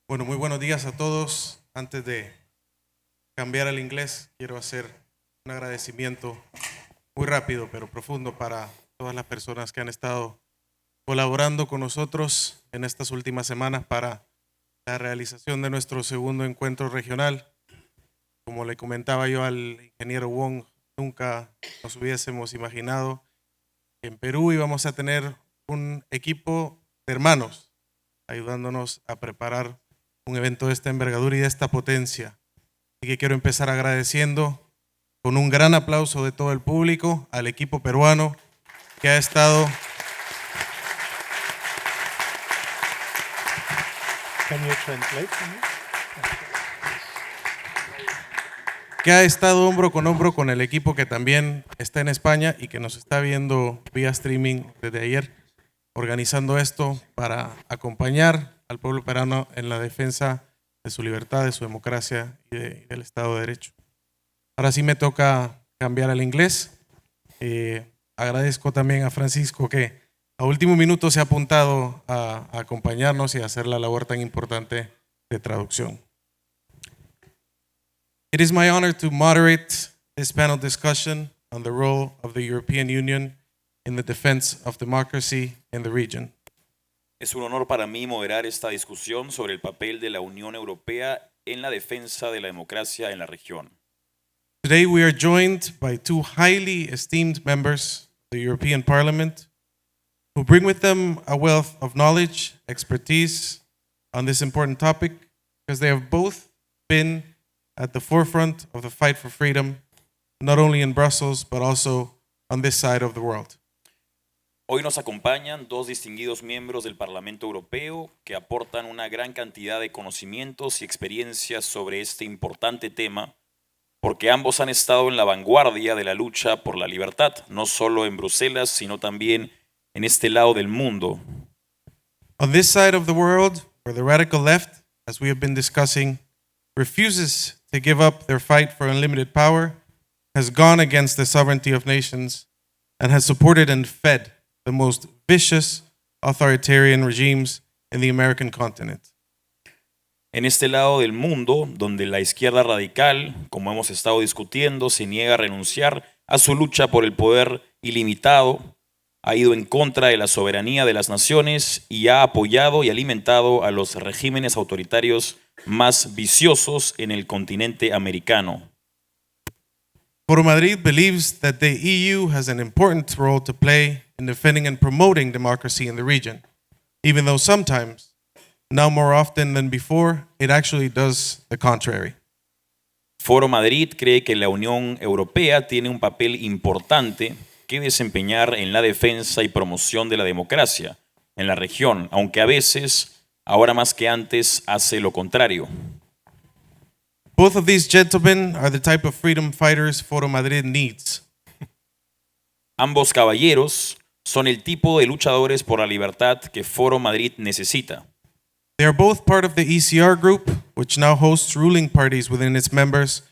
Bueno, muy buenos días a todos. Antes de cambiar al inglés, quiero hacer un agradecimiento muy rápido pero profundo para todas las personas que han estado colaborando con nosotros en estas últimas semanas para la realización de nuestro segundo encuentro regional. Como le comentaba yo al ingeniero Wong, nunca nos hubiésemos imaginado que en Perú íbamos a tener un equipo de hermanos ayudándonos a preparar un evento de esta envergadura y de esta potencia. Así que quiero empezar agradeciendo con un gran aplauso de todo el público al equipo peruano que ha estado Can you translate for me? hombro con el equipo que también está en España y que nos está viendo vía streaming desde ayer, organizando esto para acompañar al pueblo peruano en la defensa de su libertad, de su democracia y del Estado de Derecho. Ahora sí me toca cambiar al inglés. Agradezco también a Francisco que a último minuto se ha apuntado a acompañarnos y a hacer la labor tan importante de traducción. It is my honor to moderate this panel discussion on the role of the European Union in the defense of democracy in the region. Es un honor para mí moderar esta discusión sobre el papel de la Unión Europea en la defensa de la democracia en la región. Today we are joined by two highly esteemed members of the European Parliament who bring with them a wealth of knowledge, expertise on this important topic because they have both been at the forefront of the fight for freedom, not only in Brussels but also on this side of the world. Hoy nos acompañan dos distinguidos miembros del Parlamento Europeo que aportan una gran cantidad de conocimientos y experiencias sobre este importante tema, porque ambos han estado en la vanguardia de la lucha por la libertad, no solo en Bruselas, sino también en este lado del mundo. On this side of the world, where the radical left, as we have been discussing, refuses to give up their fight for unlimited power, has gone against the sovereignty of nations, and has supported and fed the most vicious authoritarian regimes in the American continent. En este lado del mundo, donde la izquierda radical, como hemos estado discutiendo, se niega a renunciar a su lucha por el poder ilimitado, ha ido en contra de la soberanía de las naciones y ha apoyado y alimentado a los regímenes autoritarios más viciosos en el continente americano. Foro Madrid believes that the EU has an important role to play in defending and promoting democracy in the region, even though sometimes, now more often than before, it actually does the contrary. Foro Madrid cree que la Unión Europea tiene un papel importante que desempeñar en la defensa y promoción de la democracia en la región, aunque a veces, ahora más que antes, hace lo contrario. Both of these gentlemen are the type of freedom fighters Foro Madrid needs. Ambos caballeros son el tipo de luchadores por la libertad que Foro Madrid necesita. They are both part of the ECR group, which now hosts ruling parties within its members,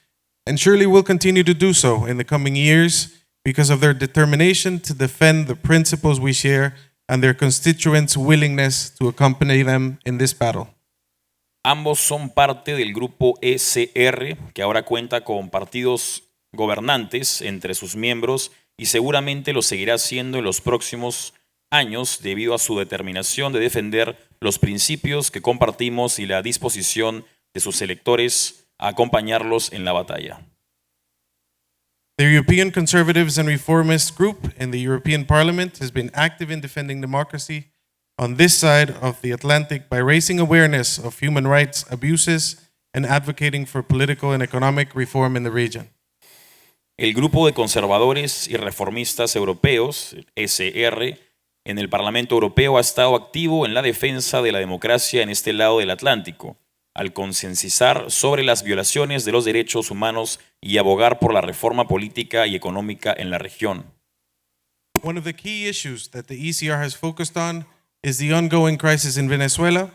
and surely will continue to do so in the coming years because of their determination to defend the principles we share and their constituents' willingness to accompany them in this battle. Ambos son parte del grupo ECR, que ahora cuenta con partidos gobernantes entre sus miembros y seguramente lo seguirá haciendo en los próximos años debido a su determinación de defender los principios que compartimos y la disposición de sus electores a acompañarlos en la batalla. The European Conservatives and Reformists group in the European Parliament has been active in defending democracy on this side of the Atlantic by raising awareness of human rights abuses and advocating for political and economic reform in the region. El grupo de conservadores y reformistas europeos, ECR, en el Parlamento Europeo ha estado activo en la defensa de la democracia en este lado del Atlántico, al concienciar sobre las violaciones de los derechos humanos y abogar por la reforma política y económica en la región. One of the key issues that the ECR has focused on is the ongoing crisis in Venezuela,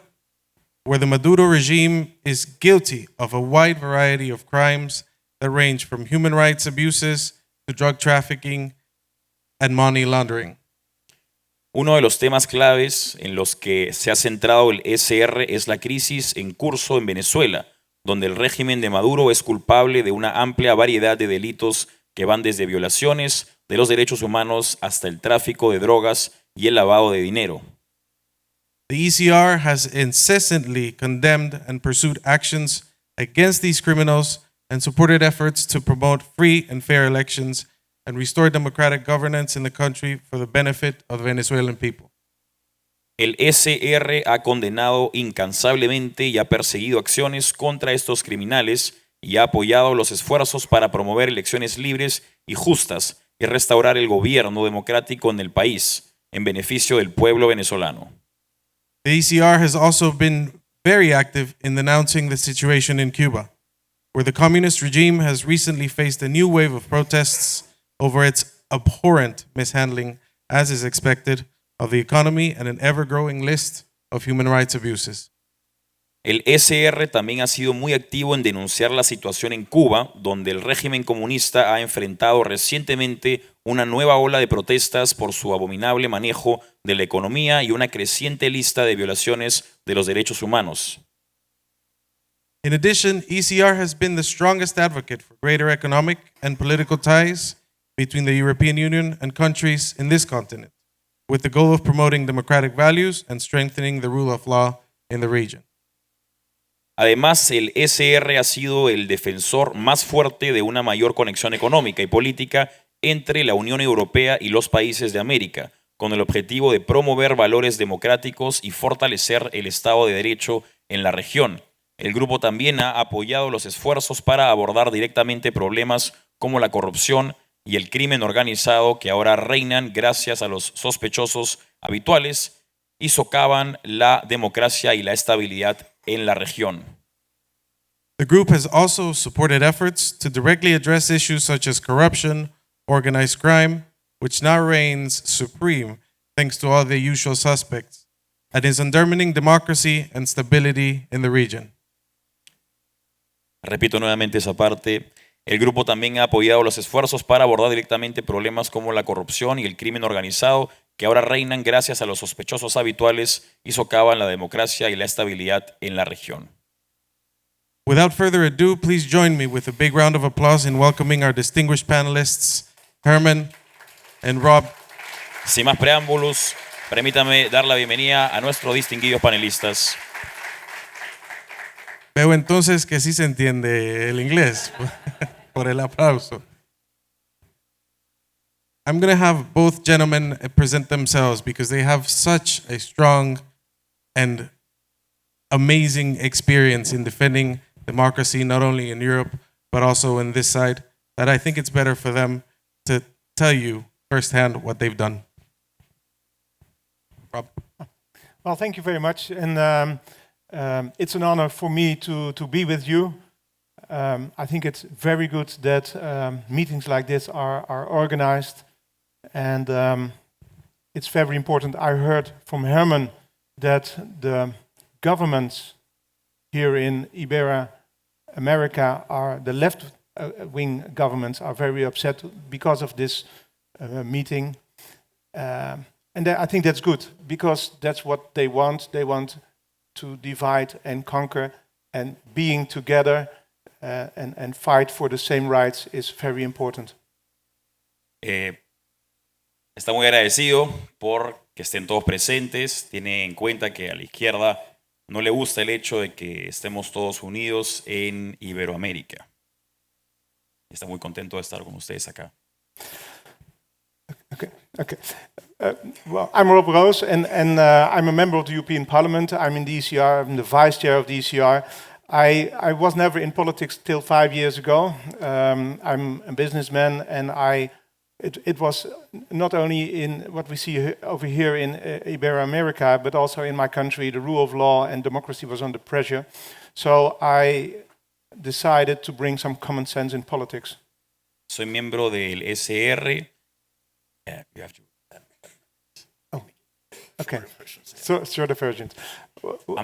where the Maduro regime is guilty of a wide variety of crimes that range from human rights abuses to drug trafficking and money laundering. Uno de los temas claves en los que se ha centrado el ECR es la crisis en curso en Venezuela, donde el régimen de Maduro es culpable de una amplia variedad de delitos que van desde violaciones de los derechos humanos hasta el tráfico de drogas y el lavado de dinero. The ECR has incessantly condemned and pursued actions against these criminals and supported efforts to promote free and fair elections and restore democratic governance in the country for the benefit of the Venezuelan people. El ECR ha condenado incansablemente y ha perseguido acciones contra estos criminales y ha apoyado los esfuerzos para promover elecciones libres y justas y restaurar el gobierno democrático en el país, en beneficio del pueblo venezolano. The ECR has also been very active in denouncing the situation in Cuba, where the communist regime has recently faced a new wave of protests over its abhorrent mishandling, as is expected, of the economy and an ever-growing list of human rights abuses. El ECR también ha sido muy activo en denunciar la situación en Cuba, donde el régimen comunista ha enfrentado recientemente una nueva ola de protestas por su abominable manejo de la economía y una creciente lista de violaciones de los derechos humanos. In addition, ECR has been the strongest advocate for greater economic and political ties between the European Union and countries in this continent, with the goal of promoting democratic values and strengthening the rule of law in the region. Además, el ECR ha sido el defensor más fuerte de una mayor conexión económica y política entre la Unión Europea y los países de América, con el objetivo de promover valores democráticos y fortalecer el Estado de Derecho en la región. El grupo también ha apoyado los esfuerzos para abordar directamente problemas como la corrupción y el crimen organizado que ahora reinan gracias a los sospechosos habituales y socavan la democracia y la estabilidad en la región. The group has also supported efforts to directly address issues such as corruption, organized crime, which now reigns supreme thanks to all the usual suspects, and is undermining democracy and stability in the region. Repito nuevamente esa parte. El grupo también ha apoyado los esfuerzos para abordar directamente problemas como la corrupción y el crimen organizado que ahora reinan gracias a los sospechosos habituales y socavan la democracia y la estabilidad en la región. Without further ado, please join me with a big round of applause in welcoming our distinguished panelists, Herman and Rob. Sin más preámbulos, permítame dar la bienvenida a nuestros distinguidos panelistas. Veo entonces que sí se entiende el inglés por el aplauso. I'm going to have both gentlemen present themselves because they have such a strong and amazing experience in defending democracy, not only in Europe, but also in this side, that I think it's better for them to tell you firsthand what they've done. Rob. Well, thank you very much. And it's an honor for me to be with you. I think it's very good that meetings like this are organized. And it's very important. I heard from Herman that the governments here in Ibero-America the left-wing governments are very upset because of this meeting. And I think that's good, because that's what they want. They want to divide and conquer, and being together and fight for the same rights is very important. Está muy agradecido por que estén todos presentes. Tiene en cuenta que a la izquierda no le gusta el hecho de que estemos todos unidos en Iberoamérica. Está muy contento de estar con ustedes acá. Okay. Well, I'm Rob Roos, and I'm a member of the European Parliament. I'm in the ECR. I'm the vice chair of the ECR. I was never in politics till 5 years ago. I'm a businessman, and it was not only in what we see over here in Ibero-America, but also in my country, the rule of law and democracy was under pressure. So I decided to bring some common sense in politics. Soy miembro del ECR. You have to. Okay, so shorter versions.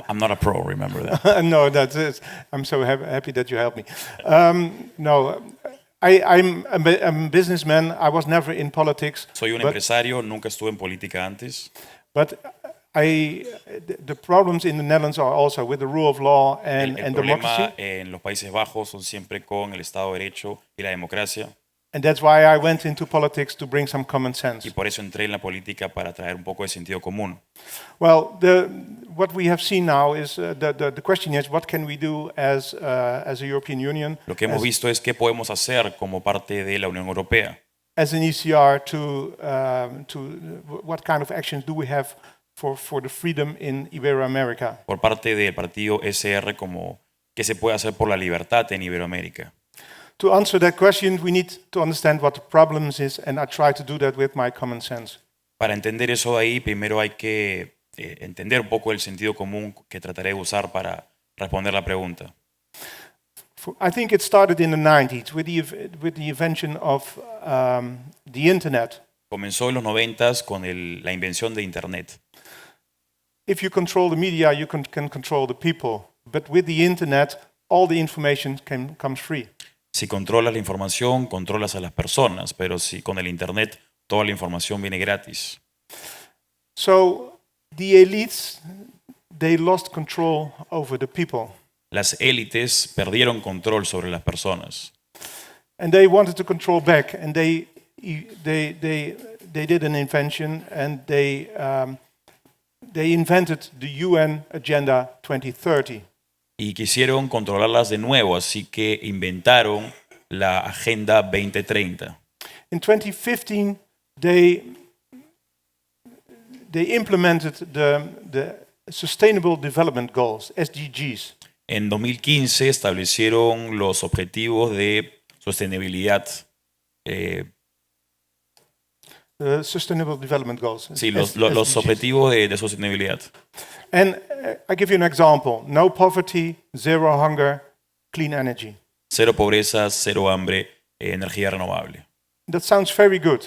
I'm not a pro, remember that. No, that's it. I'm so happy that you helped me. No, I'm a businessman. I was never in politics. Soy un empresario, nunca estuve en política antes, But the problems in the Netherlands are also with the rule of law el and problema democracy. en los Países Bajos son siempre con el Estado de Derecho y la democracia, And that's why I went into politics to bring some common sense. y por eso entré en la política para traer un poco de sentido común. Well, what we have seen now is the question is what can we do as a European Union, Lo que hemos visto es qué podemos hacer como parte de la Unión Europea, as an ECR what kind of actions do we have for the freedom in Iberoamerica? por parte del partido SR, como qué se puede hacer por la libertad en Iberoamérica. To answer that question, we need to understand what the problems is, and I try to do that with my common sense. Para entender eso de ahí, primero hay que entender un poco el sentido común que trataré de usar para responder la pregunta. I think it started in the 90s with the invention of the internet. Comenzó en los 90s con la invención de Internet. If you control the media, you can control the people. But with the internet, all the information comes free. Si controlas la información, controlas a las personas, pero si con el Internet toda la información viene gratis. So the elites, they lost control over the people. Las élites perdieron control sobre las personas And they wanted to control back, and they did an invention, and they invented the UN Agenda 2030. y quisieron controlarlas de nuevo, así que inventaron la Agenda 2030. In 2015, they implemented the Sustainable Development Goals, SDGs. En 2015 establecieron los objetivos de sostenibilidad. Sustainable Development Goals. Sí, los SDGs. objetivos de sostenibilidad. And I give you an example. No poverty, zero hunger, clean energy. Cero pobreza, cero hambre, energía renovable. That sounds very good.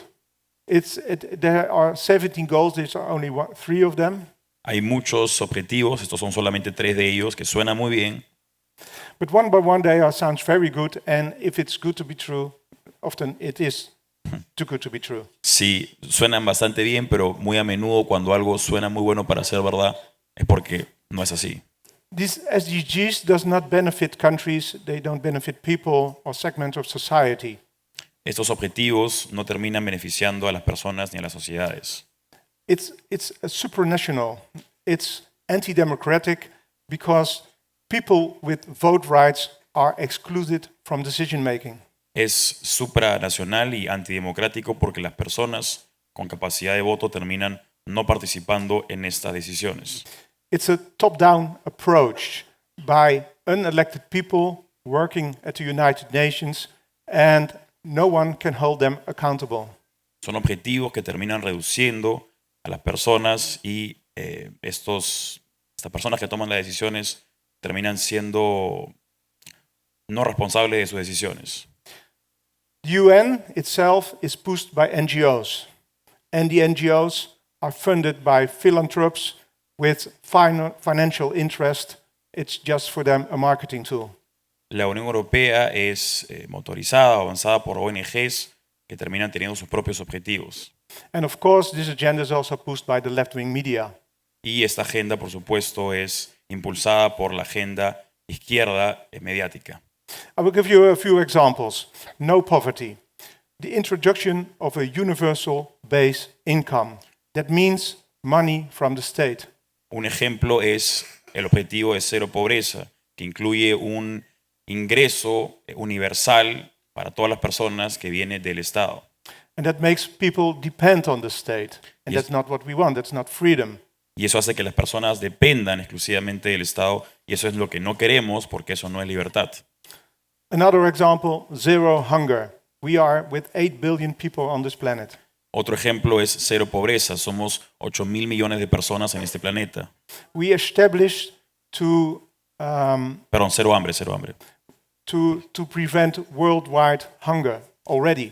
There are 17 goals, these are only 3 of them. Hay muchos objetivos, estos son solamente 3 de ellos, que suenan muy bien, But one by one, they sounds very good, and if it's good to be true, often it is too good to be true. sí, suenan bastante bien, pero muy a menudo cuando algo suena muy bueno para ser verdad, es porque no es así. These SDGs does not benefit countries, they don't benefit people or segments of society. Estos objetivos no terminan beneficiando a las personas ni a las sociedades. It's supranational, it's anti-democratic because people with vote rights are excluded from decision making. Es supranacional y antidemocrático porque las personas con capacidad de voto terminan no participando en estas decisiones. It's a top-down approach by unelected people working at the United Nations, and no one can hold them accountable. Son objetivos que terminan reduciendo a las personas y estas personas que toman las decisiones terminan siendo no responsables de sus decisiones. The UN itself is pushed by NGOs, and the NGOs are funded by philanthropists with financial interest. It's just for them a marketing tool. La Unión Europea es motorizada, avanzada por ONGs que terminan teniendo sus propios objetivos. And of course, this agenda is also pushed by the left-wing media. Y esta agenda, por supuesto, es impulsada por la agenda izquierda mediática. I will give you a few examples. No poverty. The introduction of a universal base income. That means money from the state. Un ejemplo es el objetivo de cero pobreza, que incluye un ingreso universal para todas las personas que viene del Estado. And that makes people depend on the state. And Yes. that's not what we want. That's not freedom. Y eso hace que las personas dependan exclusivamente del Estado, y eso es lo que no queremos porque eso no es libertad. Another example, zero hunger. We are with 8 billion people on this planet. Otro ejemplo es cero pobreza. Somos 8.000 millones de personas en este planeta. We established Perdón, cero hambre, cero hambre. to prevent worldwide hunger already.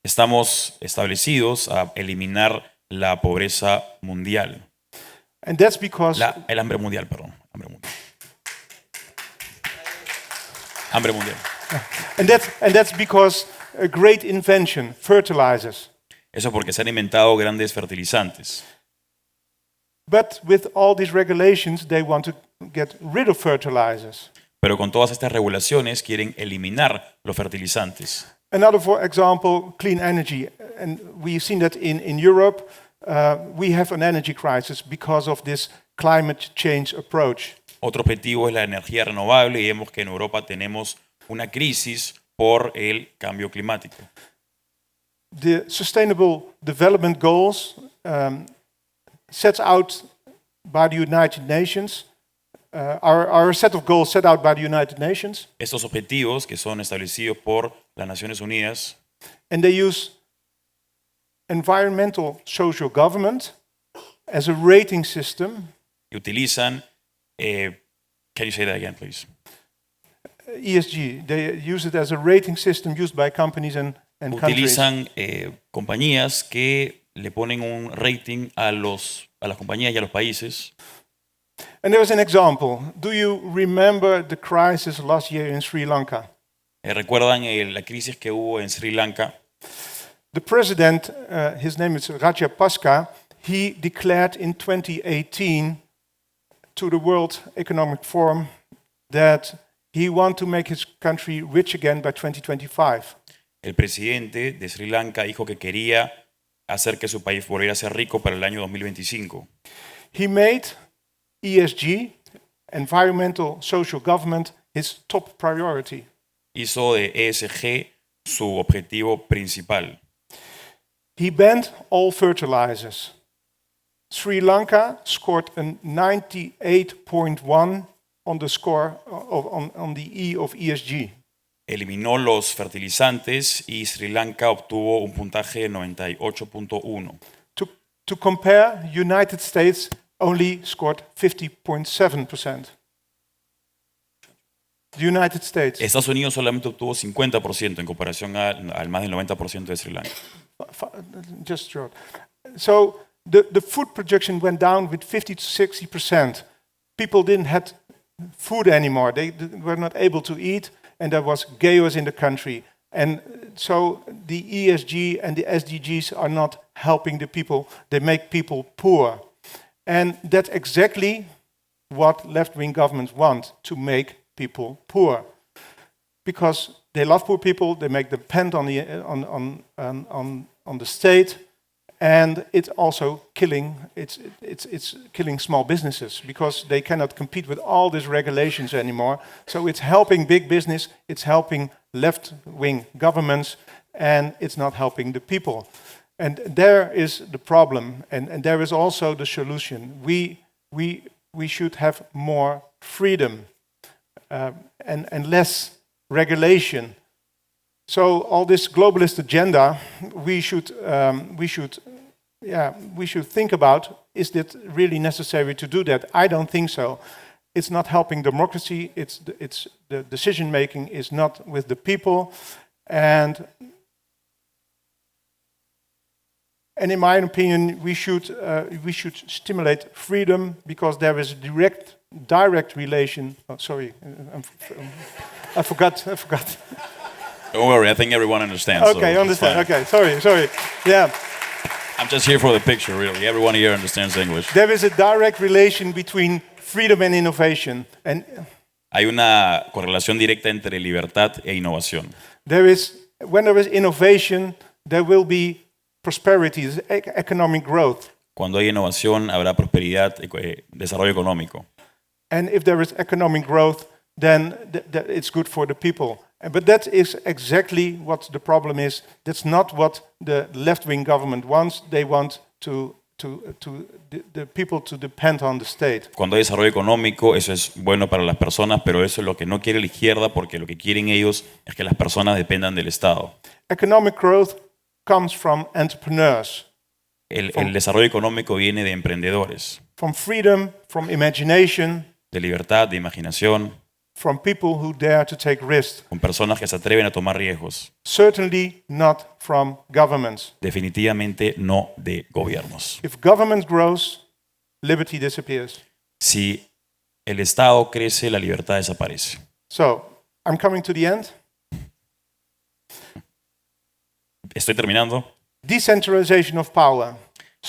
Estamos establecidos a eliminar la pobreza mundial. And that's because El hambre mundial, perdón. Hambre mundial. Hambre mundial. and that's because a great invention, fertilizers. Eso porque se han inventado grandes fertilizantes. But with all these regulations, they want to get rid of fertilizers. Pero con todas estas regulaciones quieren eliminar los fertilizantes. Another, for example, clean energy. And we've seen that in Europe, we have an energy crisis because of this climate change approach. Otro objetivo es la energía renovable y vemos que en Europa tenemos una crisis por el cambio climático. The Sustainable Development Goals set out by the United Nations are a set of goals set out by the United Nations. Estos objetivos que son establecidos por las Naciones Unidas And they use environmental social government as a rating system. y utilizan, can you say that again, please? ESG, they use it as a rating system used by companies and countries. Utilizan compañías que le ponen un rating a las compañías y a los países. And there was an example. Do you remember the crisis last year in Sri Lanka? ¿Recuerdan la crisis que hubo en Sri Lanka? The president, his name is Rajapaksa, he declared in 2018 to the World Economic Forum that he wants to make his country rich again by 2025. El presidente de Sri Lanka dijo que quería hacer que su país volviera a ser rico para el año 2025. He made ESG, environmental social government, his top priority. Hizo de ESG su objetivo principal. He banned all fertilizers. Sri Lanka scored a 98.1 on the score on the E of ESG. Eliminó los fertilizantes y Sri Lanka obtuvo un puntaje de 98.1. To compare, United States only scored 50.7%. The United States. Estados Unidos solamente obtuvo 50% en comparación al más del 90% de Sri Lanka. Just short. So the food production went down with 50 to 60%. People didn't have food anymore. They were not able to eat, and there was chaos in the country. And so the ESG and the SDGs are not helping the people. They make people poor. And that's exactly what left-wing governments want, to make people poor. Because they love poor people, they make them depend on the state, and it's also killing it's killing small businesses because they cannot compete with all these regulations anymore. So it's helping big business, it's helping left-wing governments, and it's not helping the people. And there is the problem, and there is also the solution. We should have more freedom and less regulation. So all this globalist agenda, we should think about: is it really necessary to do that? I don't think so. It's not helping democracy. It's the decision making is not with the people, and in my opinion, we should stimulate freedom because there is a direct relation. Oh, sorry, I forgot. Don't worry, I think everyone understands. Okay, so understand. it's fine. Okay, sorry. Yeah. I'm just here for the picture, really. Everyone here understands English. There is a direct relation between freedom and innovation. And Hay una correlación directa entre libertad e innovación. when there is innovation, there will be prosperity, economic growth. Cuando hay innovación, habrá prosperidad, desarrollo económico. And if there is economic growth, then it's good for the people. But that is exactly what the problem is. That's not what the left-wing government wants. They want the people to depend on the state. Cuando hay desarrollo económico, eso es bueno para las personas, pero eso es lo que no quiere la izquierda, porque lo que quieren ellos es que las personas dependan del Estado. Economic growth comes from entrepreneurs. El desarrollo económico viene de emprendedores, From freedom, from imagination, de libertad, de imaginación, from people who dare to take risks. con personas que se atreven a tomar riesgos. Certainly not from governments. Definitivamente no de gobiernos. If government grows, liberty disappears. Si el Estado crece, la libertad desaparece. So, I'm coming to the end. Estoy terminando. Decentralization of power.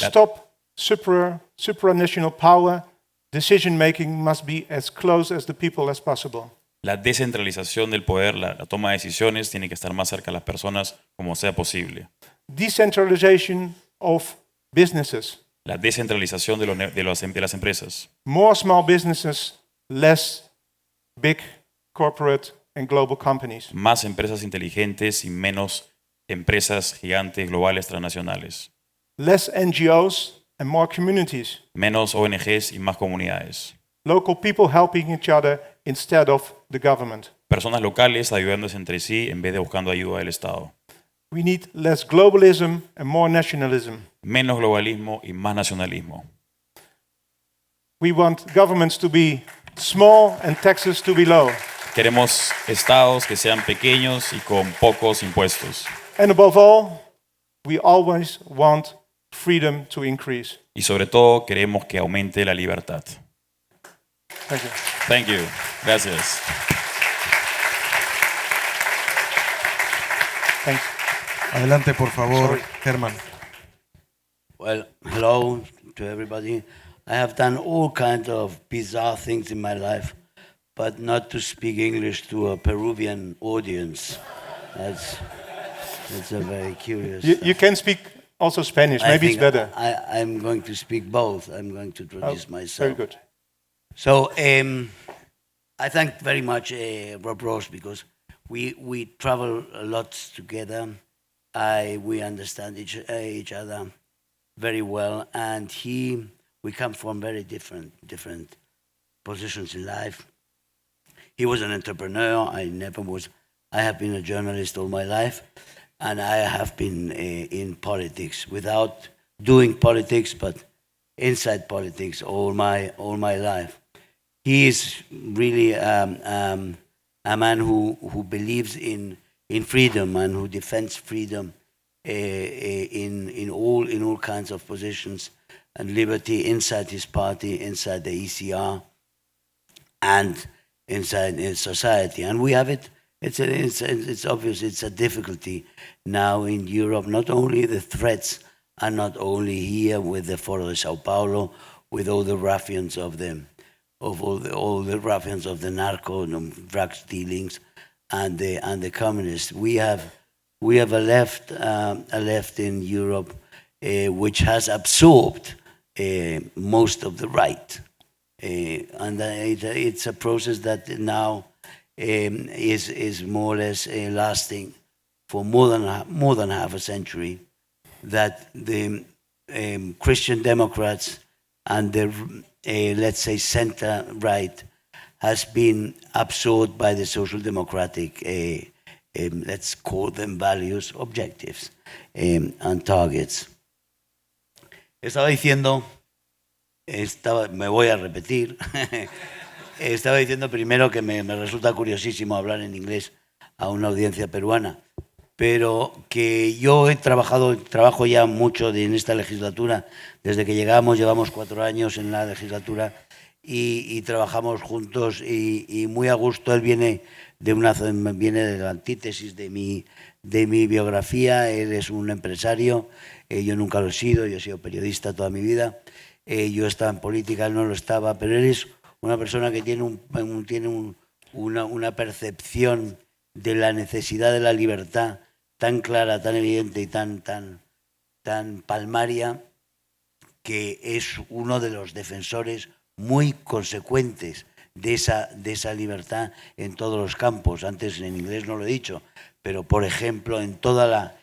La- Stop supranational power. Decision making must be as close as the people as possible. La descentralización del poder, la toma de decisiones, tiene que estar más cerca de las personas como sea posible. Decentralization of businesses. La descentralización de las empresas. More small businesses, less big corporate and global companies. Más empresas inteligentes y menos empresas gigantes, globales, transnacionales. Less NGOs and more communities. Menos ONGs y más comunidades. Local people helping each other instead of the government. Personas locales ayudándose entre sí en vez de buscando ayuda del Estado. We need less globalism and more nationalism. Menos globalismo y más nacionalismo. We want governments to be small and taxes to be low. Queremos estados que sean pequeños y con pocos impuestos. And above all, we always want freedom to increase. Y sobre todo queremos que aumente la libertad. Thank you. Thank you. Gracias. Thanks. Adelante, por favor, Sorry. Germán. Well, hello to everybody. I have done all kinds of bizarre things in my life, but not to speak English to a Peruvian audience. That's a very curious. You can speak also Spanish. I Maybe it's think better. I'm going to speak both. I'm going to introduce myself. Very good. So I thank very much Rob Ross because we travel a lot together. We understand each other very well, and we come from very different positions in life. He was an entrepreneur. I never was. I have been a journalist all my life, and I have been in politics without doing politics, but inside politics all my life. He is really a man who believes in freedom and who defends freedom in all kinds of positions and liberty inside his party, inside the ECR, and inside society. And we have it. It's obvious. It's a difficulty now in Europe. Not only the threats are not only here with the Foro de Sao Paulo, with all the ruffians of all the ruffians of the narco and drug dealings, and the communists. We have a left in Europe which has absorbed most of the right, and it's a process that now is more or less lasting for more than half a century. That the Christian Democrats and the let's say center right has been absorbed by the social democratic let's call them values, objectives, and targets. Me voy a repetir. Estaba diciendo primero que me resulta curiosísimo hablar en inglés a una audiencia peruana, pero que yo trabajo ya mucho en esta legislatura. Desde que llevamos 4 años en la legislatura y trabajamos juntos y muy a gusto. Él viene de la antítesis de mi biografía. Él es un empresario, yo nunca lo he sido, yo he sido periodista toda mi vida. Yo estaba en política, él no lo estaba, pero él es una persona que tiene una percepción de la necesidad de la libertad tan clara, tan evidente y tan palmaria, que es uno de los defensores muy consecuentes de esa libertad en todos los campos. Antes en inglés no lo he dicho, pero por ejemplo en toda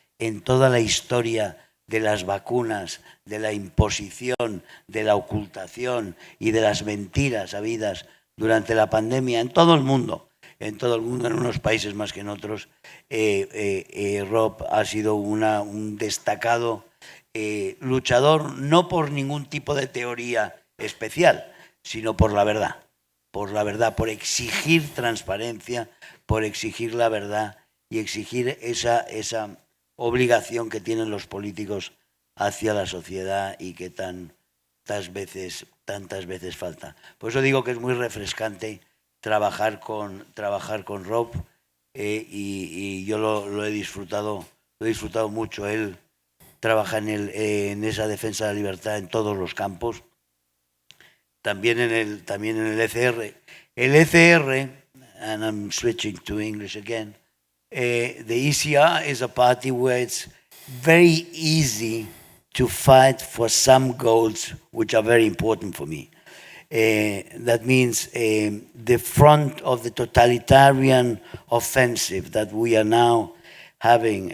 la historia de las vacunas, de la imposición, de la ocultación y de las mentiras habidas durante la pandemia en todo el mundo, en unos países más que en otros, Rob ha sido un destacado luchador, no por ningún tipo de teoría especial, sino por la verdad, por exigir transparencia, por exigir la verdad y exigir esa obligación que tienen los políticos hacia la sociedad y que tantas veces falta. Por eso digo que es muy refrescante trabajar con Rob y yo lo he disfrutado lo he disfrutado mucho. Él trabaja en esa defensa de la libertad en todos los campos. También en el ECR. El ECR, and I'm switching to English again, the ECR is a party where it's very easy to fight for some goals which are very important for me. That means the front of the totalitarian offensive that we are now having,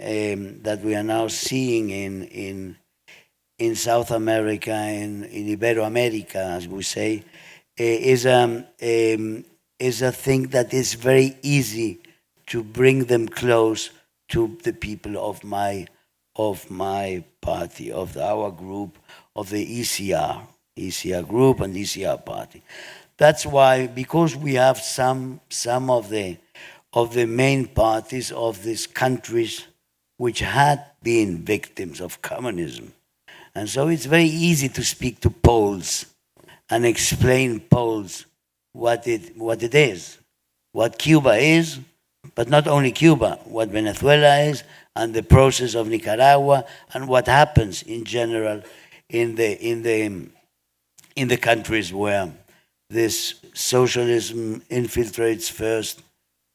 that we are now seeing in South America, in Iberoamerica, as we say, is a thing that is very easy to bring them close to the people of my party, of our group, of the ECR group and ECR party. That's why, because we have some of the main parties of these countries which had been victims of communism. And so it's very easy to speak to Poles and explain Poles what it is, what Cuba is, but not only Cuba, what Venezuela is, and the process of Nicaragua, and what happens in general in the countries where this socialism infiltrates first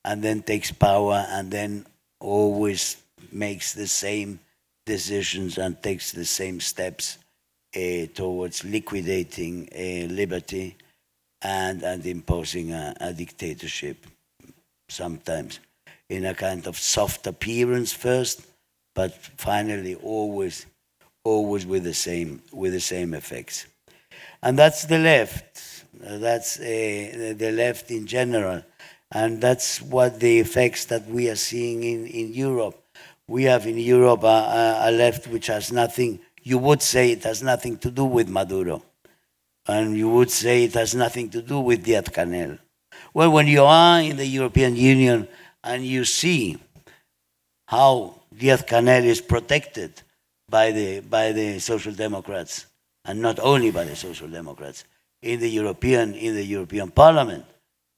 and then takes power and then always makes the same decisions and takes the same steps towards liquidating liberty and imposing a dictatorship, sometimes in a kind of soft appearance first, but finally always with the same effects. And that's the left. That's the left in general. And that's what the effects that we are seeing in Europe. We have in Europe a left which has nothing, you would say it has nothing to do with Maduro. And you would say it has nothing to do with Díaz-Canel. Well, when you are in the European Union and you see how Díaz-Canel is protected by the Social Democrats, and not only by the Social Democrats, in the European Parliament,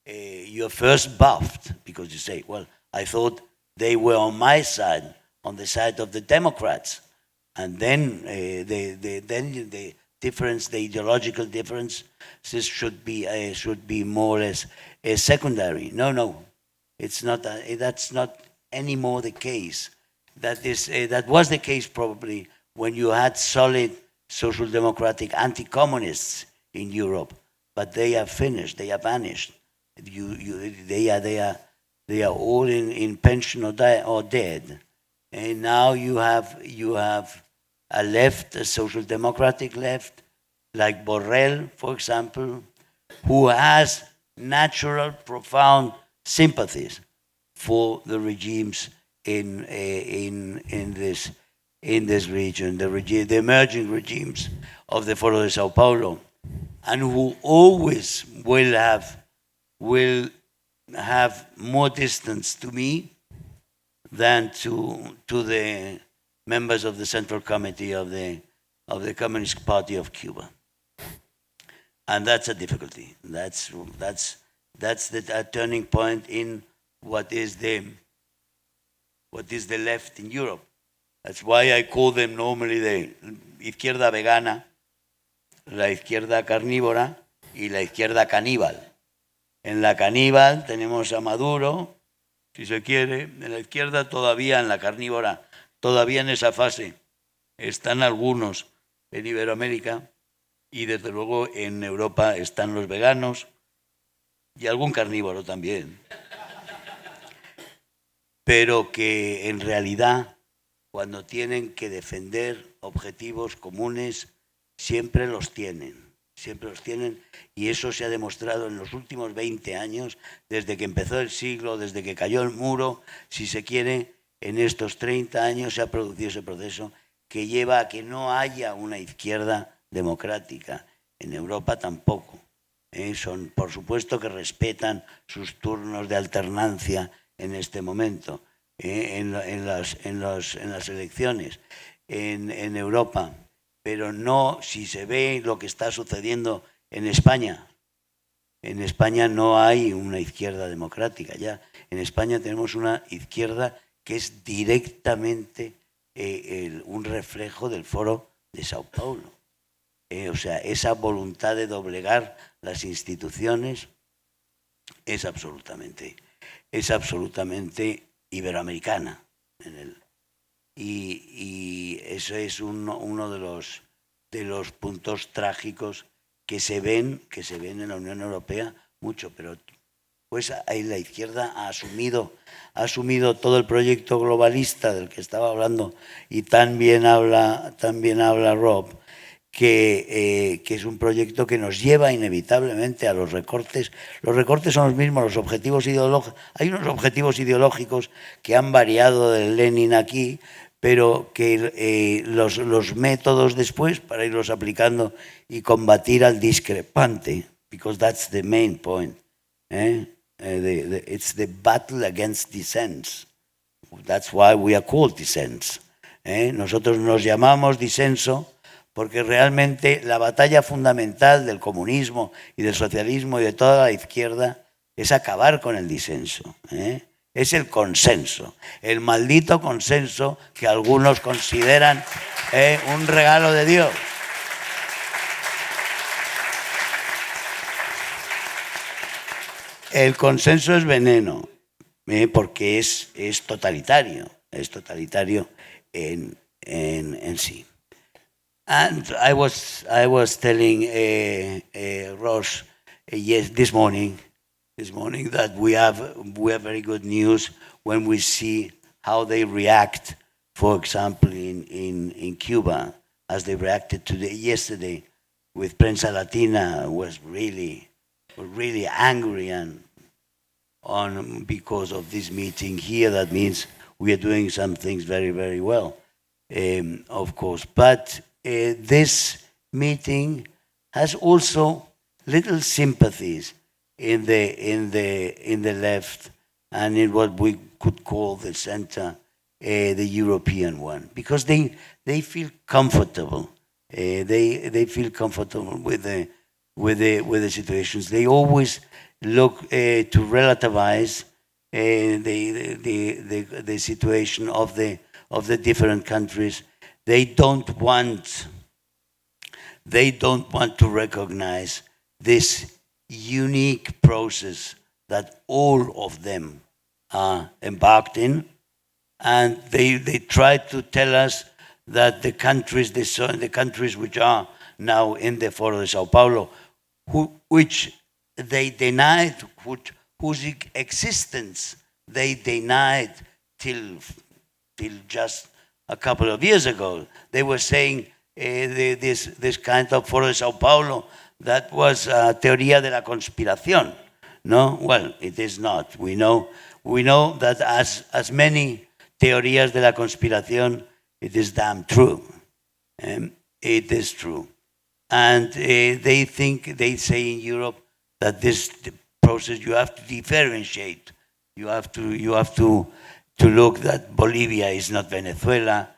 you're first buffed because you say, well, I thought they were on my side, on the side of the Democrats, and then the difference, the ideological differences should be more or less secondary. No, it's not. That's not anymore the case. That was the case probably when you had solid social democratic anti-communists in Europe, but they are finished. They are vanished. They are all in pension or dead. And now you have a left, a social democratic left, like Borrell, for example, who has natural, profound sympathies for the regimes in this region, the emerging regimes of the Foro de Sao Paulo, and who always will have more distance to me than to the members of the Central Committee of the Communist Party of Cuba. And that's a difficulty. That's the turning point in what is the left in Europe. That's why I call them normally the izquierda vegana, la izquierda carnívora y la izquierda caníbal. En la caníbal tenemos a Maduro, si se quiere. En la izquierda todavía, en la carnívora, todavía en esa fase están algunos en Iberoamérica, y desde luego en Europa están los veganos y algún carnívoro también. Pero que en realidad, cuando tienen que defender objetivos comunes, siempre los tienen, y eso se ha demostrado en los últimos 20 años, desde que empezó el siglo, desde que cayó el muro, si se quiere, en estos 30 años se ha producido ese proceso que lleva a que no haya una izquierda democrática. En Europa tampoco. Son, por supuesto, que respetan sus turnos de alternancia en este momento, en las elecciones en Europa, pero no si se ve lo que está sucediendo en España. En España no hay una izquierda democrática ya. En España tenemos una izquierda que es directamente un reflejo del foro de Sao Paulo. O sea, esa voluntad de doblegar las instituciones es absolutamente iberoamericana. Y eso es uno de los puntos trágicos que se ven en la Unión Europea mucho, pero pues ahí la izquierda ha asumido todo el proyecto globalista del que estaba hablando, y también habla Rob, que es un proyecto que nos lleva inevitablemente a los recortes. Los recortes son los mismos, los objetivos ideológicos. Hay unos objetivos ideológicos que han variado del Lenin aquí, pero que los métodos después para irlos aplicando y combatir al discrepante, because that's the main point. It's the battle against dissents. That's why we are called dissents. Nosotros nos llamamos disenso porque realmente la batalla fundamental del comunismo y del socialismo y de toda la izquierda es acabar con el disenso. Es el consenso, el maldito consenso que algunos consideran un regalo de Dios. El consenso es veneno, porque es totalitario en sí. And I was telling Ross this morning that we have very good news when we see how they react, for example, in Cuba, as they reacted yesterday with Prensa Latina, was really angry because of this meeting here. That means we are doing some things very, very well, of course. But this meeting has also little sympathies in the left and in what we could call the center, the European one, because they feel comfortable. They feel comfortable with the situations. They always look to relativize the situation of the different countries. They don't want to recognize this unique process that all of them are embarked in, and they try to tell us that the countries which are now in the Foro de Sao Paulo, which they denied, whose existence they denied till just a couple of years ago. They were saying this kind of Foro de Sao Paulo, that was teoría de la conspiración. No, well, it is not. We know that as many teorías de la conspiración, it is damn true. It is true. And they say in Europe that this process, you have to differentiate. You have to look that Bolivia is not Venezuela.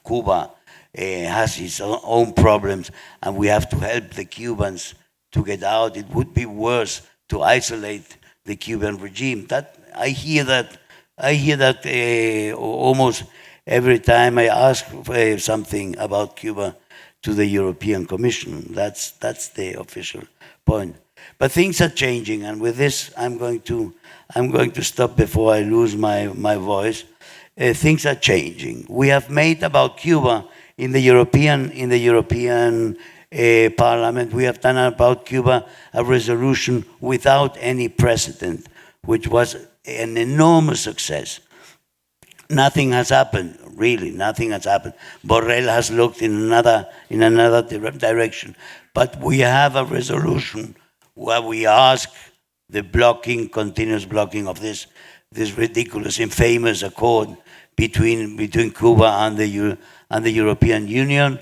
Cuba has its own problems, and we have to help the Cubans to get out. It would be worse to isolate the Cuban regime. That I hear that almost every time I ask something about Cuba to the European Commission. That's the official point. But things are changing, and with this, I'm going to stop before I lose my voice. Things are changing. We have made about Cuba in the European Parliament. We have done about Cuba a resolution without any precedent, which was an enormous success. Nothing has happened, really. Nothing has happened. Borrell has looked in another direction, but we have a resolution where we ask the continuous blocking of this ridiculous, infamous accord between Cuba and the European Union,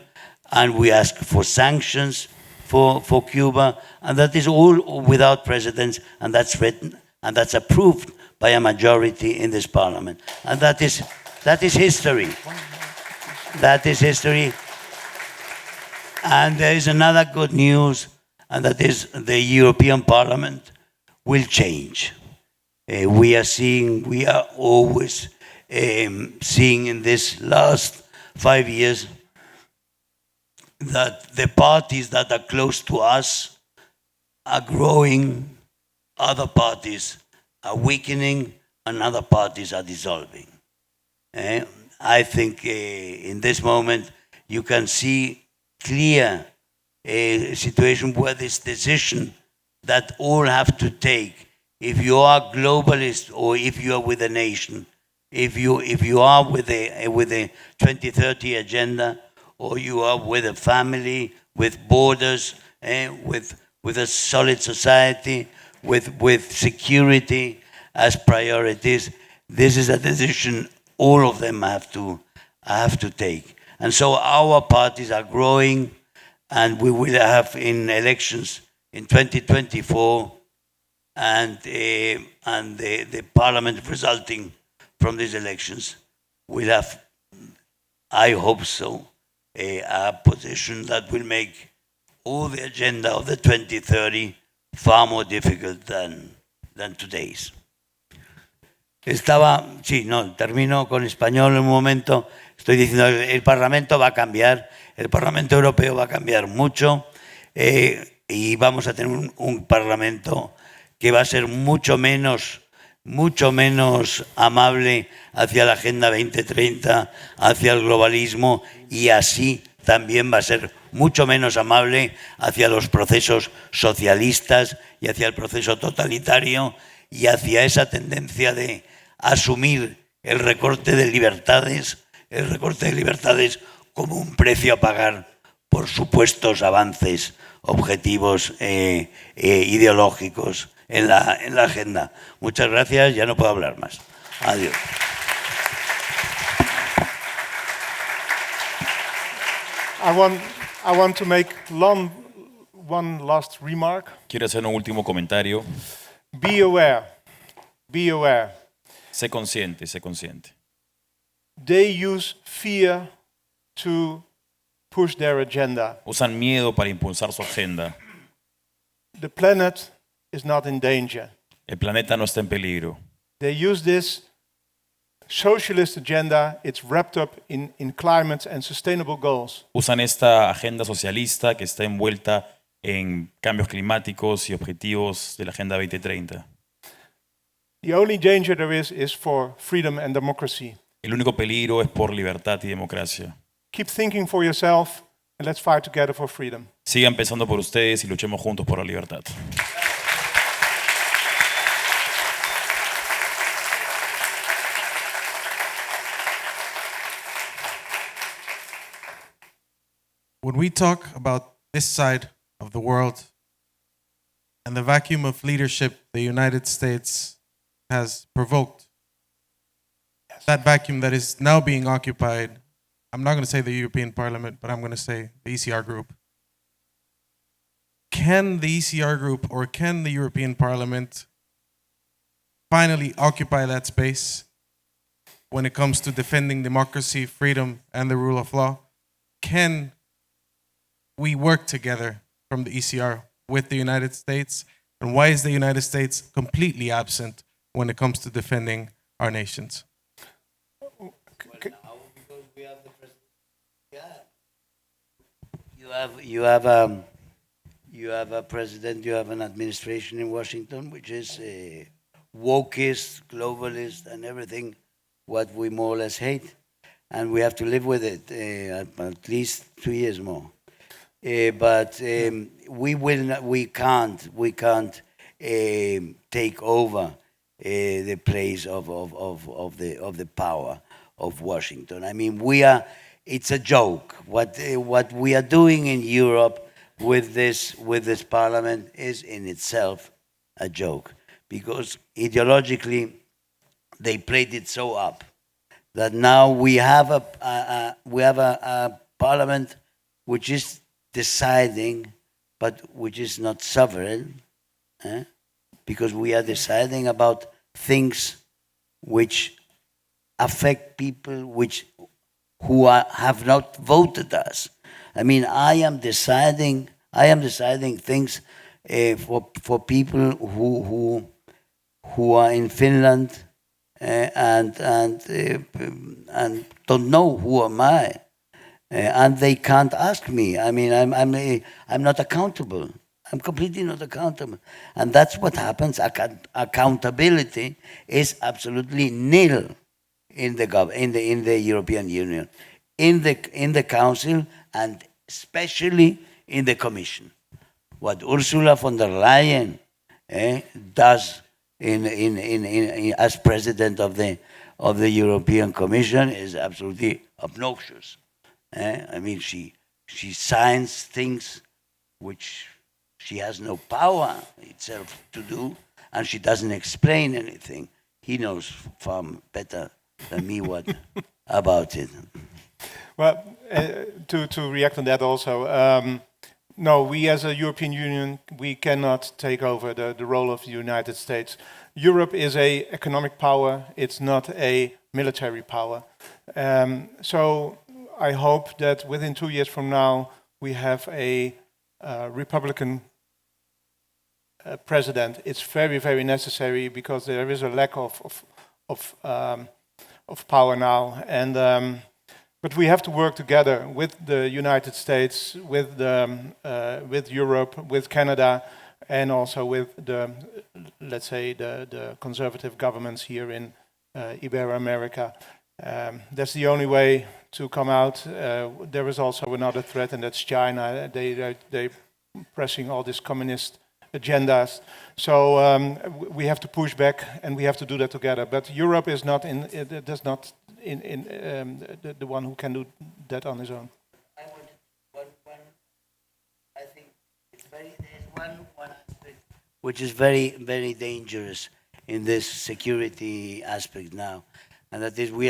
and we ask for sanctions for Cuba, and that is all without precedents, and that's written and that's approved by a majority in this Parliament, and that is history. That is history. And there is another good news, and that is the European Parliament will change. We are always seeing in this last 5 years that the parties that are close to us are growing, other parties are weakening, and other parties are dissolving. I think in this moment you can see clear a situation where this decision that all have to take, if you are globalist or if you are with a nation, if you are with a 2030 agenda, or you are with a family, with borders, with a solid society, with security as priorities, this is a decision all of them have to take. And so our parties are growing, and we will have in elections in 2024, and the parliament resulting from these elections will have, I hope so, a position that will make all the agenda of the 2030 far more difficult than today's. Termino con español en un momento. Estoy diciendo, el Parlamento va a cambiar, el Parlamento Europeo va a cambiar mucho, y vamos a tener un Parlamento que va a ser mucho menos amable hacia la Agenda 2030, hacia el globalismo, y así también va a ser mucho menos amable hacia los procesos socialistas y hacia el proceso totalitario y hacia esa tendencia de asumir el recorte de libertades como un precio a pagar por supuestos avances objetivos ideológicos en la agenda. Muchas gracias, ya no puedo hablar más. Adiós. I want to make one last remark. Quiero hacer un último comentario. Be aware. Be aware. Sé consciente, sé consciente. They use fear to push their agenda. Usan miedo para impulsar su agenda. The planet is not in danger. El planeta no está en peligro. They use this socialist agenda. It's wrapped up in climate and sustainable goals. Usan esta agenda socialista que está envuelta en cambios climáticos y objetivos de la Agenda 2030. The only danger there is for freedom and democracy. El único peligro es por libertad y democracia. Keep thinking for yourself and let's fight together for freedom. Sigan pensando por ustedes y luchemos juntos por la libertad. When we talk about this side of the world and the vacuum of leadership the United States has provoked, that vacuum that is now being occupied, I'm not going to say the European Parliament, but I'm going to say the ECR group. Can the ECR group or can the European Parliament finally occupy that space when it comes to defending democracy, freedom, and the rule of law? Can we work together from the ECR with the United States? And why is the United States completely absent when it comes to defending our nations? You have a president, you have an administration in Washington which is wokist, globalist, and everything what we more or less hate, and we have to live with it at least 2 years more. But we can't take over the place of the power of Washington. I mean, it's a joke. What we are doing in Europe with this parliament is in itself a joke, because ideologically they played it so up that now we have a parliament which is deciding, but which is not sovereign, because we are deciding about things which affect people who have not voted us. I mean, I am deciding things for people who are in Finland, and don't know who am I, and they can't ask me. I mean, I'm not accountable. I'm completely not accountable, and that's what happens. Accountability is absolutely nil in the European Union, in the Council, and especially in the Commission. What Ursula von der Leyen does as president of the European Commission is absolutely obnoxious. I mean, she signs things which she has no power itself to do, and she doesn't explain anything. He knows far better than me what about it. Well, to react on that also, no, we as a European Union, we cannot take over the role of the United States. Europe is an economic power, it's not a military power. So I hope that within 2 years from now, we have a Republican president. It's very, very necessary because there is a lack of power now. And but we have to work together with the United States, with Europe, with Canada, and also with let's say, the conservative governments here in Ibero-America. That's the only way to come out. There is also another threat, and that's China. They pressing all these communist agendas. So we have to push back, and we have to do that together. But Europe is not the one who can do that on his own. I think there's one aspect which is very, very dangerous in this security aspect now, and that is we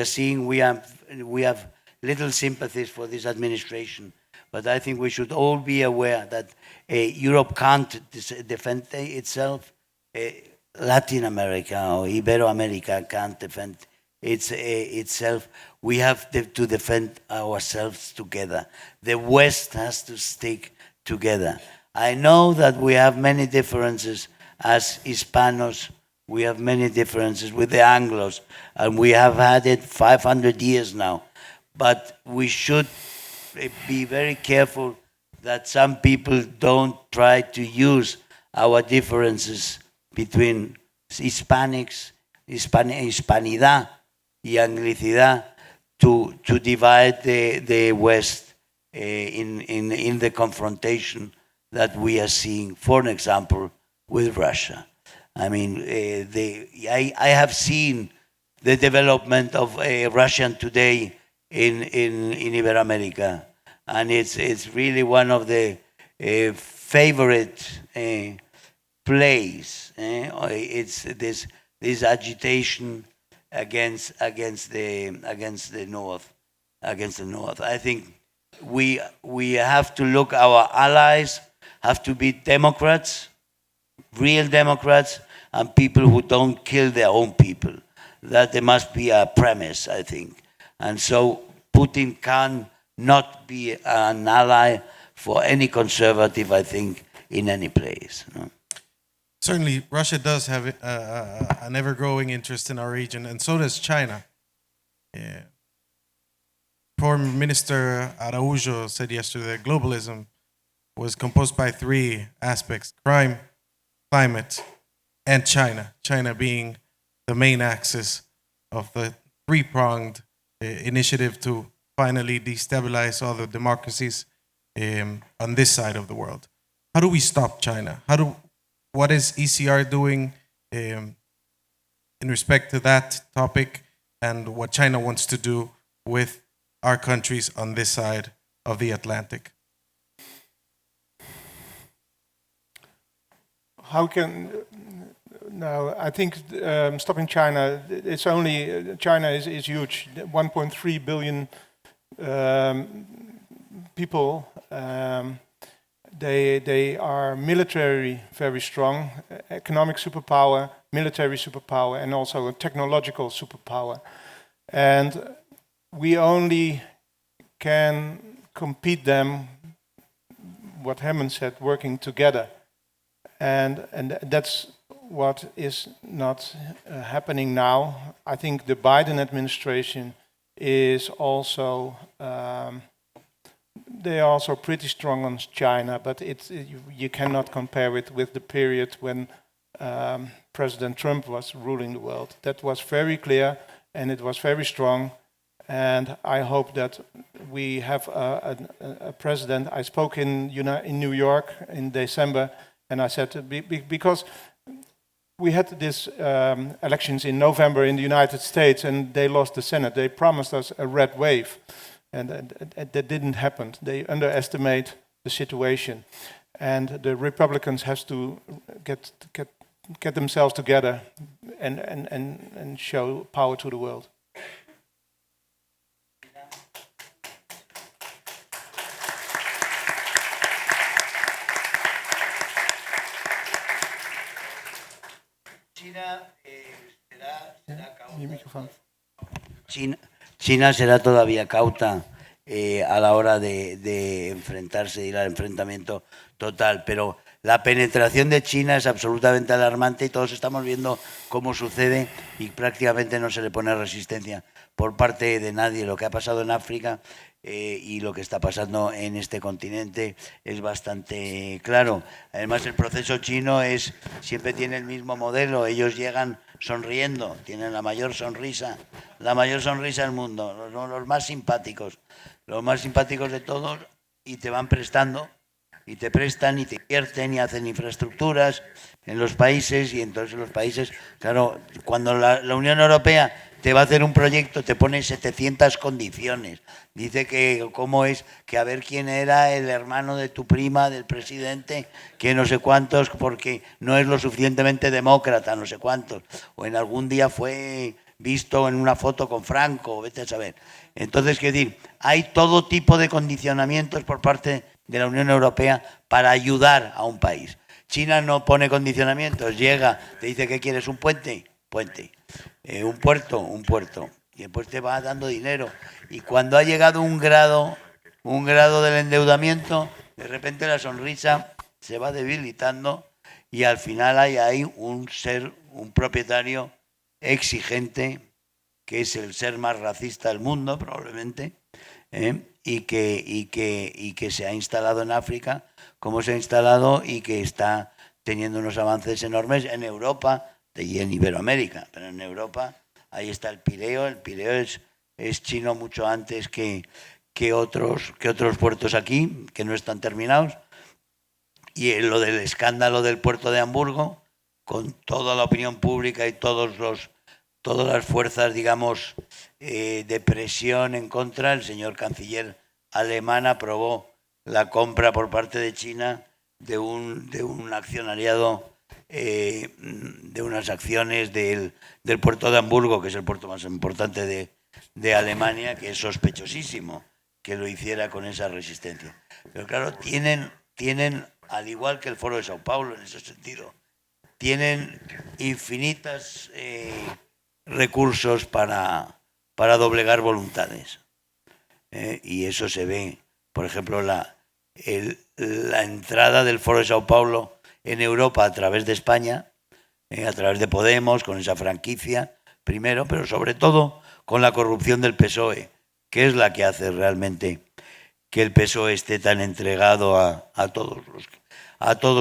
have little sympathies for this administration, but I think we should all be aware that Europe can't defend itself. Latin America or Ibero-America can't defend itself. We have to defend ourselves together. The West has to stick together. I know that we have many differences as Hispanos. We have many differences with the Anglos, and we have had it 500 years now. But we should be very careful that some people don't try to use our differences between Hispanics, Hispanidad, y Anglicidad to divide the West in the confrontation that we are seeing, for example, with Russia. I mean, I have seen the development of Russian today in Ibero-America, and it's really one of the favorite plays. It's this agitation against the North. I think we have to look. Our allies have to be Democrats, real Democrats, and people who don't kill their own people. That there must be a premise, I think. And so Putin can not be an ally for any conservative, I think, in any place. No? Certainly, Russia does have an ever-growing interest in our region, and so does China. Foreign Minister Araujo said yesterday that globalism was composed by three aspects: crime, climate, and China. China being the main axis of the three-pronged initiative to finally destabilize all the democracies on this side of the world. How do we stop China? What is ECR doing in respect to that topic, and what China wants to do with our countries on this side of the Atlantic? I think stopping China, China is huge. 1.3 billion people. They are military very strong, economic superpower, military superpower, and also a technological superpower. And we only can compete them, what Herman said, working together. And that's what is not happening now. I think the Biden administration is also they are also pretty strong on China, but you cannot compare it with the period when President Trump was ruling the world. That was very clear and it was very strong. And I hope that we have a president. I spoke in New York in December, and I said, because we had these elections in November in the United States, and they lost the Senate. They promised us a red wave, and that didn't happen. They underestimate the situation, and the Republicans have to get themselves together and show power to the world. China será todavía cauta a la hora de enfrentarse, ir al enfrentamiento total, pero la penetración de China es absolutamente alarmante y todos estamos viendo cómo sucede y prácticamente no se le pone resistencia por parte de nadie. Lo que ha pasado en África y lo que está pasando en este continente es bastante claro. Además, el proceso chino siempre tiene el mismo modelo. Ellos llegan sonriendo, tienen la mayor sonrisa del mundo, los más simpáticos de todos, y te van prestando, y te prestan, y te invierten, y hacen infraestructuras en los países, y entonces los países, claro, cuando la Unión Europea te va a hacer un proyecto, te pone 700 condiciones. Dice que cómo es, que a ver quién era el hermano de tu prima, del presidente, que no sé cuántos, porque no es lo suficientemente demócrata, no sé cuántos. O en algún día fue visto en una foto con Franco, vete a saber. Entonces, quiero decir, hay todo tipo de condicionamientos por parte de la Unión Europea para ayudar a un país. China no pone condicionamientos, llega, te dice que quieres un puente, un puerto, y después te va dando dinero. Y cuando ha llegado un grado del endeudamiento, de repente la sonrisa se va debilitando y al final hay un propietario exigente, que es el ser más racista del mundo probablemente, y que se ha instalado en África, como se ha instalado, y que está teniendo unos avances enormes en Europa y en Iberoamérica, pero en Europa ahí está el Pireo es chino mucho antes que otros puertos aquí, que no están terminados, y lo del escándalo del puerto de Hamburgo, con toda la opinión pública y todas las fuerzas, digamos, de presión en contra, el señor canciller alemán aprobó la compra por parte de China de un accionariado, de unas acciones del puerto de Hamburgo, que es el puerto más importante de Alemania, que es sospechosísimo que lo hiciera con esa resistencia. Pero claro, tienen al igual que el Foro de Sao Paulo en ese sentido, tienen infinitos recursos para doblegar voluntades. Y eso se ve, por ejemplo, la entrada del Foro de Sao Paulo en Europa a través de España, a través de Podemos, con esa franquicia, primero, pero sobre todo con la corrupción del PSOE, que es la que hace realmente que el PSOE esté tan entregado a todos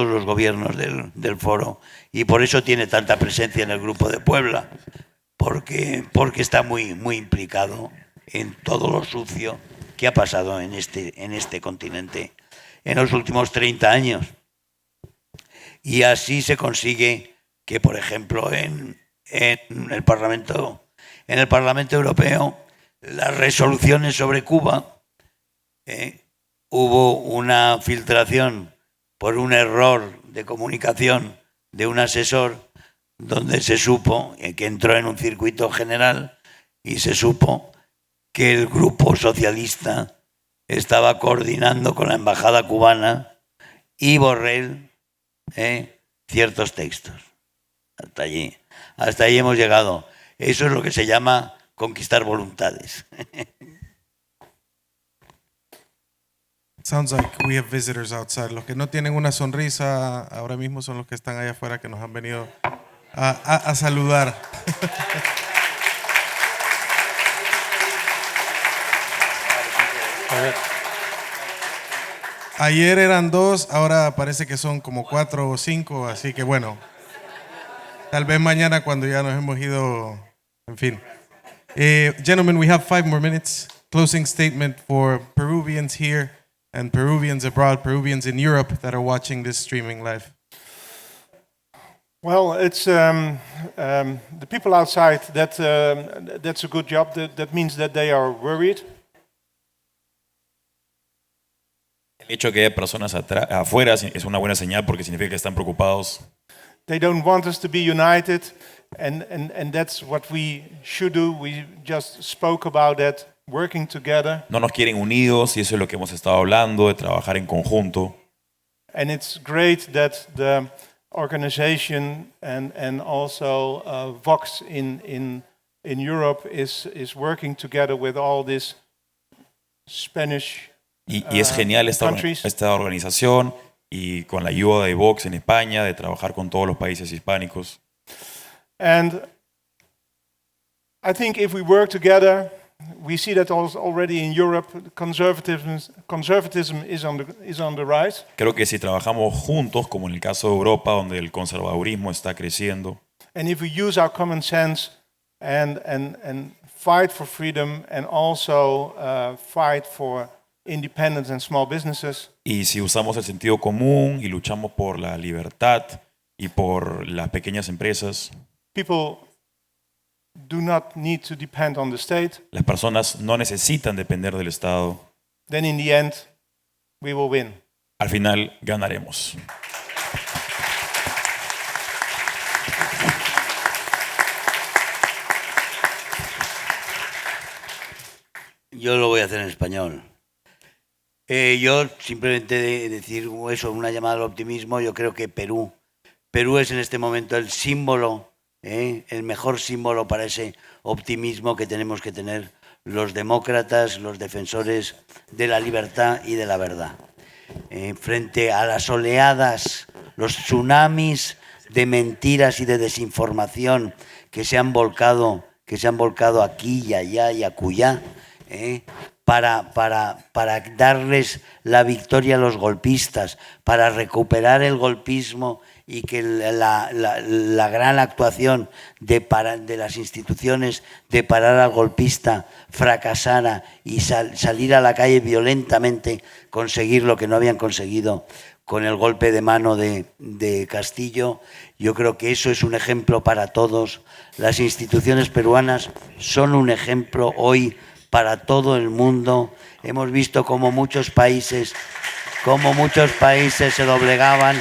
los gobiernos del foro, y por eso tiene tanta presencia en el Grupo de Puebla, porque está muy implicado en todo lo sucio que ha pasado en este continente en los últimos 30 años. Y así se consigue que, por ejemplo, en el Parlamento Europeo, las resoluciones sobre Cuba, hubo una filtración por un error de comunicación de un asesor, donde se supo que entró en un circuito general y se supo que el grupo socialista estaba coordinando con la embajada cubana y Borrell ciertos textos. Hasta allí hemos llegado. Eso es lo que se llama conquistar voluntades. Sounds like we have visitors outside. Los que no tienen una sonrisa ahora mismo son los que están allá afuera que nos han venido a saludar. Ayer eran 2, ahora parece que son como 4 o 5, así que bueno, tal vez mañana cuando ya nos hemos ido, en fin. Gentlemen, we have 5 more minutes. Closing statement for Peruvians here and Peruvians abroad, Peruvians in Europe that are watching this streaming live. Well, it's the people outside that's a good job. That means that they are worried. El hecho de que haya personas afuera es una buena señal porque significa que están preocupados. They don't want us to be united, and that's what we should do. We just spoke about that, working together. No nos quieren unidos y eso es lo que hemos estado hablando, de trabajar en conjunto. And it's great that the organization and also Vox in Europe is working together with all this Spanish Y es genial esta organización y con la ayuda de Vox en España, de trabajar con todos los países hispánicos. And I think if we work together, we see that also already in Europe, conservatism is on the rise. Creo que si trabajamos juntos, como en el caso de Europa, donde el conservadurismo está creciendo, And if we use our common sense and fight for freedom and also fight for independence and small businesses, y si usamos el sentido común y luchamos por la libertad y por las pequeñas empresas, people do not need to depend on the state, las personas no necesitan depender del Estado. then in the end, we will win. Al final ganaremos. Yo lo voy a hacer en español. Yo simplemente decir eso, una llamada al optimismo. Yo creo que Perú es en este momento el símbolo, el mejor símbolo para ese optimismo que tenemos que tener los demócratas, los defensores de la libertad y de la verdad. Frente a las oleadas, los tsunamis de mentiras y de desinformación que se han volcado aquí y allá y acullá, para darles la victoria a los golpistas, para recuperar el golpismo y que la gran actuación de las instituciones de parar al golpista fracasara y salir a la calle violentamente, conseguir lo que no habían conseguido con el golpe de mano de Castillo. Yo creo que eso es un ejemplo para todos. Las instituciones peruanas son un ejemplo hoy para todo el mundo. Hemos visto cómo muchos países se doblegaban.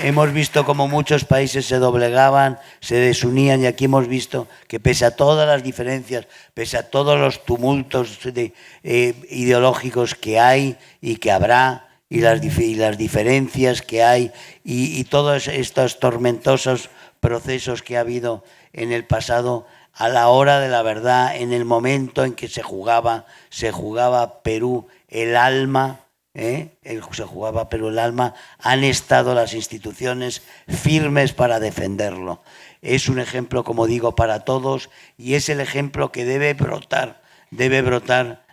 Hemos visto cómo muchos países se doblegaban, se desunían, y aquí hemos visto que pese a todas las diferencias, pese a todos los tumultos ideológicos que hay y que habrá, y las diferencias que hay, y todos estos tormentosos procesos que ha habido en el pasado, a la hora de la verdad, en el momento en que se jugaba Perú el alma, han estado las instituciones firmes para defenderlo. Es un ejemplo, como digo, para todos, y es el ejemplo que debe brotar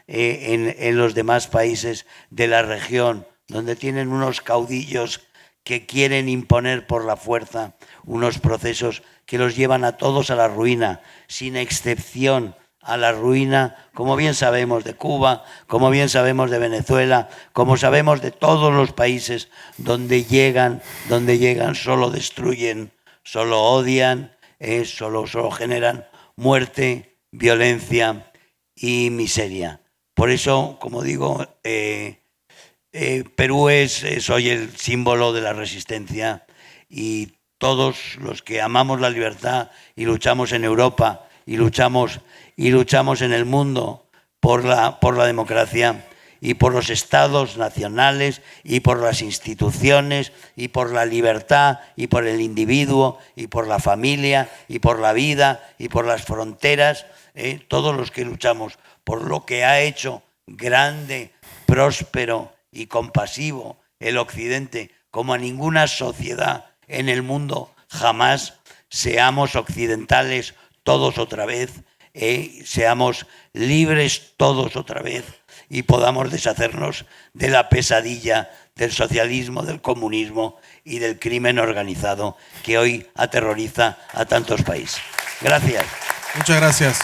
en los demás países de la región, donde tienen unos caudillos que quieren imponer por la fuerza unos procesos que los llevan a todos a la ruina, sin excepción a la ruina, como bien sabemos de Cuba, como bien sabemos de Venezuela, como sabemos de todos los países donde llegan, solo destruyen, solo odian, solo generan muerte, violencia y miseria. Por eso, como digo, Perú es hoy el símbolo de la resistencia, y todos los que amamos la libertad y luchamos en Europa y luchamos en el mundo por la democracia y por los estados nacionales y por las instituciones y por la libertad y por el individuo y por la familia y por la vida y por las fronteras, todos los que luchamos por lo que ha hecho grande, próspero y compasivo el Occidente como a ninguna sociedad en el mundo jamás, seamos occidentales todos otra vez, seamos libres todos otra vez y podamos deshacernos de la pesadilla del socialismo, del comunismo y del crimen organizado que hoy aterroriza a tantos países. Gracias. Muchas gracias.